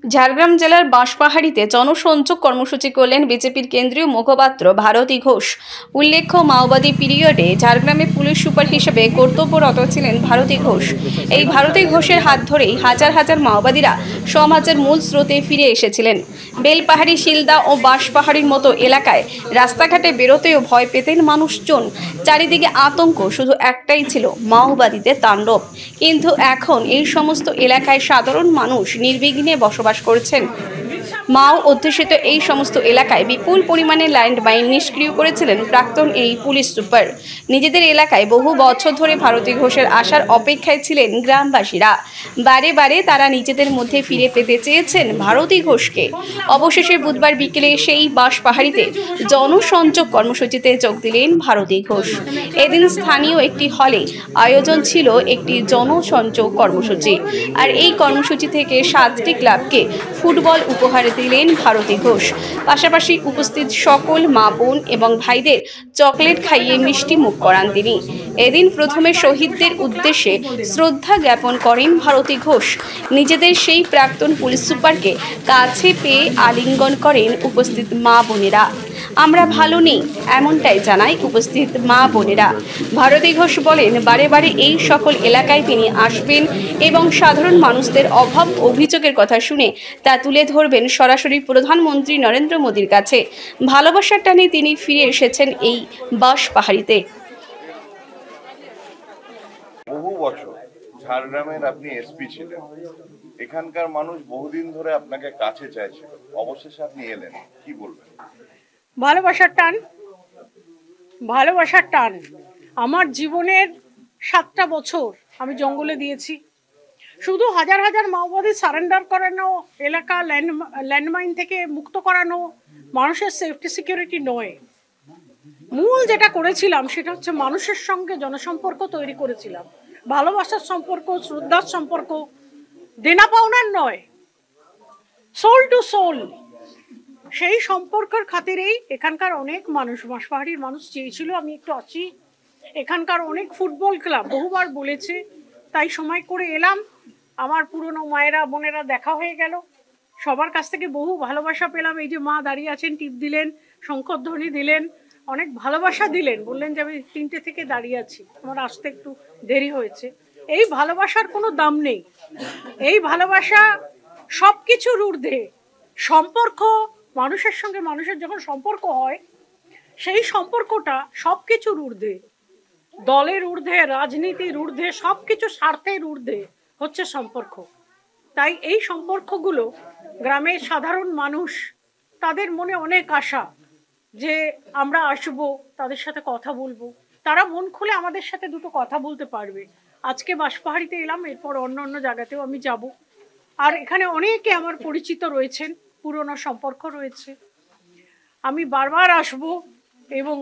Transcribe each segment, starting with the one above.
ঝাড়গ্রাম জেলার বাঁশপাহাড়ীতে জনসংযোগ কর্মসূচি করলেন বিজেপির কেন্দ্রীয় মুখপাত্র ভারতী ঘোষ। উল্লেখ্য, মাওবাদী পিরিয়ডে ঝাড়গ্রামে পুলিশ সুপার হিসেবে কর্তব্যরত ছিলেন ভারতী ঘোষ। এই ভারতী ঘোষের হাত ধরেই হাজার হাজার মাওবাদীরা সমাজের মূল স্রোতে ফিরে এসেছিলেন। বেলপাহাড়ি, শিলদা ও বাঁশপাহাড়ীর মতো এলাকায় রাস্তাঘাটে বেরোতেও ভয় পেতেন মানুষজন। চারিদিকে আতঙ্ক, শুধু একটাই ছিল, মাওবাদীদের তাণ্ডব। কিন্তু এখন এই সমস্ত এলাকায় সাধারণ মানুষ নির্বিঘ্নে বসবাস করছেন। মাও অধ্যুষিত এই সমস্ত এলাকায় বিপুল পরিমাণে ল্যান্ডমাইন নিষ্ক্রিয় করেছিলেন প্রাক্তন এই পুলিশ সুপার। নিজেদের এলাকায় বহু বছর ধরে ভারতী ঘোষের আসার অপেক্ষায় ছিলেন গ্রামবাসীরা। বারে বারে তারা নিজেদের মধ্যে ফিরে পেতে চেয়েছেন ভারতী ঘোষকে। অবশেষে বুধবার বিকেলে সেই বাঁশপাহাড়ীতে জনসংযোগ কর্মসূচিতে যোগ দিলেন ভারতী ঘোষ। এদিন স্থানীয় একটি হলে আয়োজন ছিল একটি জনসংযোগ কর্মসূচি। আর এই কর্মসূচি থেকে 7টি ক্লাবকে ফুটবল উপহার দিলেন ভারতী ঘোষ। পাশাপাশি উপস্থিত সকল মা, বোন এবং ভাইদের চকলেট খাইয়ে মিষ্টি মুখ করান তিনি। এদিন প্রথমে শহীদদের উদ্দেশ্যে শ্রদ্ধা জ্ঞাপন করেন ভারতী ঘোষ। নিজেদের সেই প্রাক্তন পুলিশ সুপারকে কাছে পেয়ে আলিঙ্গন করেন উপস্থিত মা বোনেরা। আমরা ভালো নেই, এমনটাই জানায় উপস্থিত মা বোনেরা। ভারতী ঘোষ বলেন, বারে বারে এই সকল এলাকায় তিনি আসবেন এবং সাধারণ মানুষদের অভাব অভিযোগের কথা শুনে তা তুলে ধরবেন সরাসরি প্রধানমন্ত্রী নরেন্দ্র মোদীর কাছে। ভালোবাসার টানে তিনি ফিরে এসেছেন এই বাঁশপাহাড়ীতে। বহু বছর ঝাড়গ্রামের আপনি এসপি ছিলেন, এখানকার মানুষ বহুদিন ধরে আপনাকে কাছে চাইছে, অবশেষে আপনি এলেন, কি বলবেন? ভালোবাসার টান আমার জীবনের 7টা বছর আমি জঙ্গলে দিয়েছি। শুধু হাজার হাজার মাওবাদী সারেন্ডার করানো, এলাকা ল্যান্ডমাইন থেকে মুক্ত করানো, মানুষের সেফটি সিকিউরিটি নয়। মূল যেটা করেছিলাম সেটা হচ্ছে মানুষের সঙ্গে জনসম্পর্ক তৈরি করেছিলাম, ভালোবাসার সম্পর্ক, শ্রদ্ধার সম্পর্ক, দেনা পাওনার নয়, সোল টু সোল। সেই সম্পর্কের খাতিরেই এখানকার অনেক মানুষ, বাঁশপাহাড়ীর মানুষ চেয়েছিল আমি একটু আসি। এখানকার অনেক ফুটবল ক্লাব বহুবার বলেছে, তাই সময় করে এলাম। আমার পুরনো মায়েরা, বোনেরা দেখা হয়ে গেল, সবার কাছ থেকে বহু ভালোবাসা পেলাম। এই যে মা দাঁড়িয়ে আছেন, টিপ দিলেন, শঙ্খধ্বনি দিলেন, অনেক ভালোবাসা দিলেন, বললেন যে আমি 3টে থেকে দাঁড়িয়ে আছি, আমার আসতে একটু দেরি হয়েছে। এই ভালোবাসার কোনো দাম নেই। এই ভালোবাসা সব কিছুর ঊর্ধ্বে। সম্পর্ক, মানুষের সঙ্গে মানুষের যখন সম্পর্ক হয়, সেই সম্পর্কটা সব কিছুর ঊর্ধ্বে, দলের ঊর্ধ্বে, রাজনীতির ঊর্ধ্বে, সব কিছু স্বার্থের ঊর্ধ্বে হচ্ছে সম্পর্ক। তাই এই সম্পর্কগুলো গ্রামের সাধারণ মানুষ, তাদের মনে অনেক আশা যে আমরা আসব, তাদের সাথে কথা বলবো, তারা মন খুলে আমাদের সাথে দুটো কথা বলতে পারবে। আজকে বাঁশপাহাড়ীতে এলাম, এরপর অন্য অন্য জায়গাতেও আমি যাব। আর এখানে অনেকে আমার পরিচিত রয়েছেন, পুরনো সম্পর্ক রয়েছে। আমি বারবার আসব এবং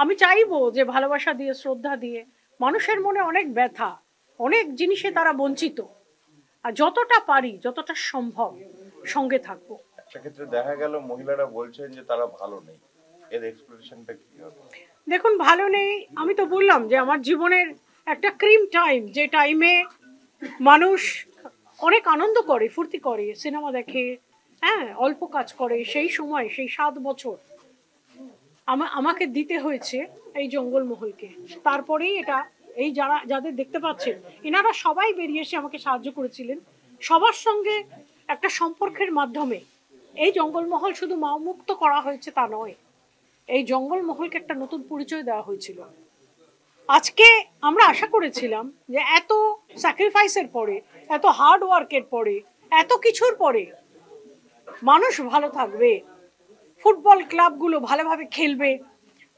আমি চাইবো যে ভালোবাসা দিয়ে, শ্রদ্ধা দিয়ে, মানুষের মনে অনেক ব্যথা, অনেক জিনিসে তারা বঞ্চিত, আর যতটা পারি, যতটা সম্ভব সঙ্গে থাকবো। সেক্ষেত্রে দেখা গেল মহিলারা বলছেন যে তারা ভালো নেই, এর এক্সপ্লেনেশনটা কি হবে? দেখুন, ভালো নেই, আমি তো বললাম যে আমার জীবনের একটা ক্রিম টাইম, যে টাইমে মানুষ অনেক আনন্দ করে, ফুর্তি করে, সিনেমা দেখে, হ্যাঁ, অল্প কাজ করে, সেই সময়, সেই 7 বছর আমাকে দিতে হয়েছে এই জঙ্গলমহলকে। তারপরেই এটা, এই যাদের দেখতে পাচ্ছেন, এনারা সবাই বেরিয়ে এসে আমাকে সাহায্য করেছিলেন। সবার সঙ্গে একটা সম্পর্কের মাধ্যমে এই জঙ্গলমহল শুধু মাওমুক্ত করা হয়েছে তা নয়, এই জঙ্গলমহলকে একটা নতুন পরিচয় দেওয়া হয়েছিল। আজকে আমরা আশা করেছিলাম যে এত স্যাক্রিফাইসের পরে, এত হার্ড ওয়ার্কের পরে, এত কিছুর পরে মানুষ ভালো থাকবে, ফুটবল ক্লাবগুলো ভালোভাবে খেলবে,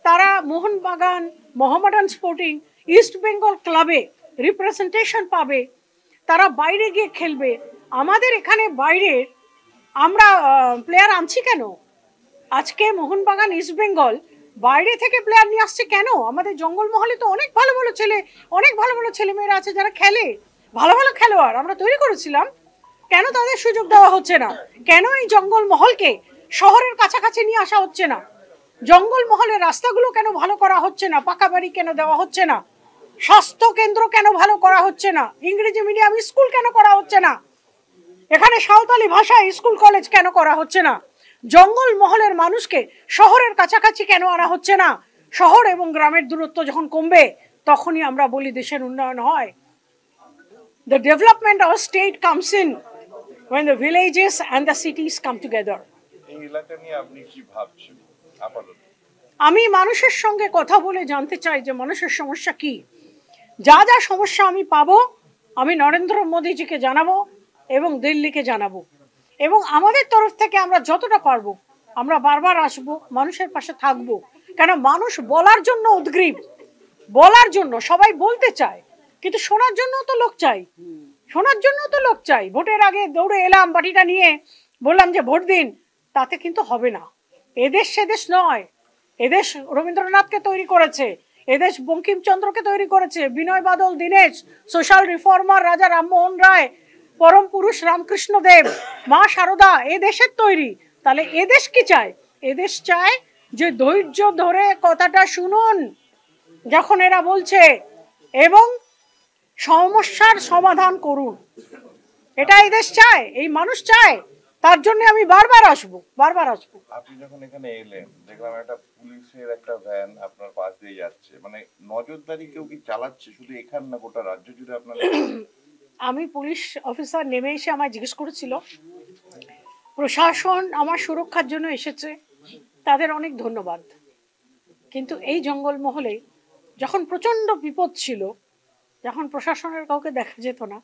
তারা মোহনবাগান, মোহামেডান স্পোর্টিং, ইস্ট বেঙ্গল ক্লাবে রিপ্রেজেন্টেশন পাবে, তারা বাইরে গিয়ে খেলবে। আমাদের এখানে বাইরে আমরা প্লেয়ার আনছি কেন? আজকে মোহনবাগান, ইস্ট বেঙ্গল বাইরে থেকে প্লেয়ার নিয়ে আসছে কেন? আমাদের জঙ্গলমহলে তো অনেক ভালো ভালো ছেলে, অনেক ভালো ভালো ছেলেমেয়েরা আছে যারা খেলে, ভালো ভালো খেলোয়াড় আমরা তৈরি করেছিলাম। কেন তাদের সুযোগ দেওয়া হচ্ছে না? কেন এই জঙ্গলমহলকে শহরের কাছাকাছি নিয়ে আসা হচ্ছে না? জঙ্গলমহলের রাস্তাগুলো কেন ভালো করা হচ্ছে না? পাকা বাড়ি কেন দেওয়া হচ্ছে না? স্বাস্থ্য কেন্দ্র কেন ভালো করা হচ্ছে না? ইংরেজি মিডিয়াম স্কুল কেন করা হচ্ছে না? এখানে সাঁওতালি ভাষায় স্কুল কলেজ কেন করা হচ্ছে না? জঙ্গল মহলের মানুষকে শহরের কাছাকাছি কেন আনা হচ্ছে না? শহর এবং গ্রামের দূরত্ব যখন কমবে তখনই আমরা বলি দেশের উন্নয়ন হয়। The development of a state comes in when the villages and the cities come together. এই এলাকা নিয়ে আপনি কি ভাবছেন আপাতত? আমি মানুষের সঙ্গে কথা বলে জানতে চাই যে মানুষের সমস্যা কি। যা যা সমস্যা আমি পাবো আমি নরেন্দ্র মোদীজিকে জানাবো এবং দিল্লিকে জানাবো, এবং আমাদের তরফ থেকে আমরা যতটা পারবো আমরা বারবার আসবো, মানুষের পাশে থাকবো। কেন মানুষ বলার জন্য উদ্গ্রীব, বলার জন্য সবাই বলতে চায়, কিন্তু শোনার জন্য তো লোক চাই, শোনার জন্য তো লোক চাই। ভোটের আগে দৌড়ে এলাম বাটিটা নিয়ে, বললাম যে ভোট দিন, তাতে কিন্তু হবে না। এদেশ সেদেশ নয়, এদেশ রবীন্দ্রনাথকে তৈরি করেছে, এদেশ বঙ্কিমচন্দ্রকে তৈরি করেছে, বিনয় বাদল দীনেশ, সোশ্যাল রিফর্মার রাজা রামমোহন রায়, পরম পুরুষ রামকৃষ্ণ দেব, মা শারদা এ দেশের তৈরি। তাহলে এদেশ কি চায়? এদেশ চায় যে ধৈর্য ধরে কথাটা শুনুন যখন এরা বলছে, এবং সমস্যার সমাধান করুন। এটা এই দেশ চায়, এই মানুষ চায়। তার জন্য আমি বারবার আসবো, বারবার আসবো। আপনি যখন এখানে এলেন দেখলাম একটা পুলিশের একটা ভ্যান আপনার পাশ দিয়ে যাচ্ছে, মানে নজরদারি কেউ কি চালাচ্ছে শুধু এখান না গোটা রাজ্য জুড়ে আপনার? আমি পুলিশ অফিসার নেমে এসে আমায় জিজ্ঞেস করেছিল, প্রশাসন আমার সুরক্ষার জন্য এসেছে, তাদের অনেক ধন্যবাদ, কিন্তু এই জঙ্গলমহলে যখন প্রচন্ড বিপদ ছিল, যখন প্রশাসনের কাউকে দেখা যেত না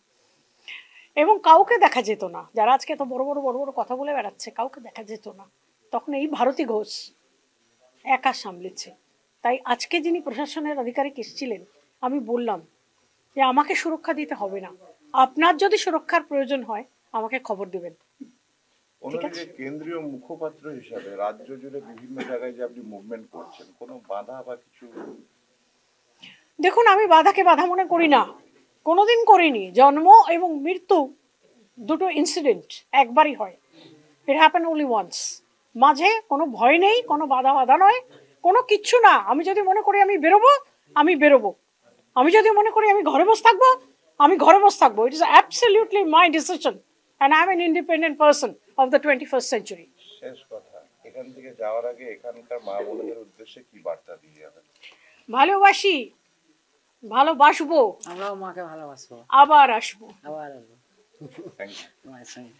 এবং কাউকে দেখা যেত না, যারা আজকে তো বড় বড় বড় বড় কথা বলে বেড়াচ্ছে, কাউকে দেখা যেত না, তখন এই ভারতী ঘোষ একা সামলেছে। তাই আজকে যিনি প্রশাসনের আধিকারিক এসেছিলেন, আমি বললাম যে আমাকে সুরক্ষা দিতে হবে না, আপনার যদি সুরক্ষার প্রয়োজন হয় আমাকে খবর দেবেন। অন্যদিকে কেন্দ্রীয় মুখপাত্র হিসাবে রাজ্য জুড়ে বিভিন্ন জায়গায় যে আপনি মুভমেন্ট করছেন, কোনো বাধা বা কিছু? দেখুন, আমি বাধাকে বাধা মনে করি না, কোনোদিন করিনি। জন্ম এবং মৃত্যু দুটো ইনসিডেন্ট একবারই হয়, ইট হ্যাপেন অনলি ওয়ান্স। মাঝে কোনো ভয় নেই, কোনো বাধা বাধা নয়, কোনো কিচ্ছু না। আমি যদি মনে করি আমি বেরোবো, আমি বেরোবো। আমি যদি মনে করি আমি ঘরে বসে থাকবো, আমি ঘরে বসে থাকবো। It is absolutely my decision and I am an independent person of the 21st century। শেষ কথা, এখান থেকে যাওয়ার আগে এখানকার মা বোনদের উদ্দেশ্যে কি বার্তা দিয়ে যাবেন? ভালোবাসি, ভালোবাসবো, আমরাও মাকে ভালোবাসবো, আবার আসবো। আবার আসবো থ্যাংক ইউ। তোমার সঙ্গে।